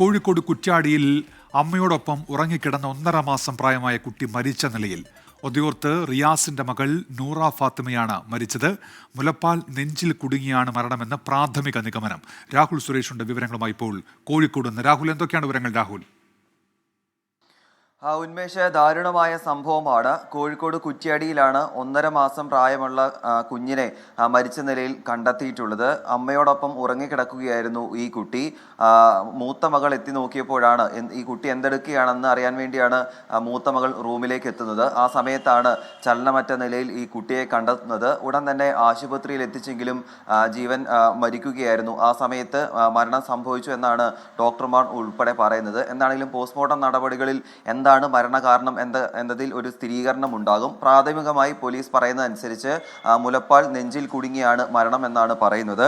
കോഴിക്കോട് കുറ്റ്യാടിയിൽ അമ്മയോടൊപ്പം ഉറങ്ങിക്കിടന്ന 1.5 മാസം പ്രായമായ കുട്ടി മരിച്ച നിലയിൽ. ഒതിയോർത്ത് റിയാസിന്റെ മകൾ നൂറ ഫാത്തിമയാണ് മരിച്ചത്. മുലപ്പാൽ നെഞ്ചിൽ കുടുങ്ങിയാണ് മരണമെന്ന് പ്രാഥമിക നിഗമനം. രാഹുൽ സുരേഷിന്റെ വിവരങ്ങളുമായി ഇപ്പോൾ കോഴിക്കോട് നിന്ന്. രാഹുൽ, എന്തൊക്കെയാണ് വിവരങ്ങൾ? രാഹുൽ, ഉന്മേഷ്, ദാരുണമായ സംഭവമാണ്. കോഴിക്കോട് കുറ്റ്യാടിയിലാണ് 1.5 മാസം പ്രായമുള്ള കുഞ്ഞിനെ മരിച്ച നിലയിൽ കണ്ടെത്തിയിട്ടുള്ളത്. അമ്മയോടൊപ്പം ഉറങ്ങിക്കിടക്കുകയായിരുന്നു ഈ കുട്ടി. മൂത്ത മകൾ എത്തി നോക്കിയപ്പോഴാണ് ഈ കുട്ടി എന്തെടുക്കുകയാണെന്ന് അറിയാൻ വേണ്ടിയാണ് മൂത്ത മകൾ റൂമിലേക്ക് എത്തുന്നത്. ആ സമയത്താണ് ചലനമറ്റ നിലയിൽ ഈ കുട്ടിയെ കണ്ടെത്തുന്നത്. ഉടൻ തന്നെ ആശുപത്രിയിൽ എത്തിച്ചെങ്കിലും ജീവൻ മരിക്കുകയായിരുന്നു. ആ സമയത്ത് മരണം സംഭവിച്ചു എന്നാണ് ഡോക്ടർമാർ ഉൾപ്പെടെ പറയുന്നത്. എന്താണെങ്കിലും പോസ്റ്റ്മോർട്ടം നടപടികളിൽ എന്താണ് മരണകാരണം എന്നതിൽ ഒരു സ്ഥിരീകരണം ഉണ്ടാകും. പ്രാഥമികമായി പോലീസ് പറയുന്നതനുസരിച്ച് മുലപ്പാൽ നെഞ്ചിൽ കുടുങ്ങിയാണ് മരണം എന്നാണ് പറയുന്നത്.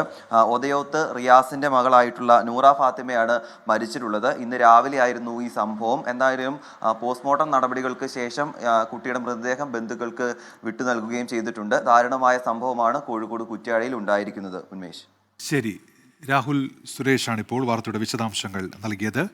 ഒതയോത്ത് റിയാസിന്റെ മകളായിട്ടുള്ള നൂറ ഫാത്തിമയാണ് മരിച്ചിട്ടുള്ളത്. ഇന്ന് രാവിലെ ആയിരുന്നു ഈ സംഭവം. എന്തായാലും പോസ്റ്റ്മോർട്ടം നടപടികൾക്ക് ശേഷം കുട്ടിയുടെ മൃതദേഹം ബന്ധുക്കൾക്ക് വിട്ടു നൽകുകയും ചെയ്തിട്ടുണ്ട്. ദാരുണമായ സംഭവമാണ് കോഴിക്കോട് കുറ്റ്യാടിയിൽ ഉണ്ടായിരിക്കുന്നത്. ഉന്മേഷ്, ശരി. രാഹുൽ സുരേഷാണ് ഇപ്പോൾ വാർത്തയുടെ വിശദാംശങ്ങൾ നൽകിയത്.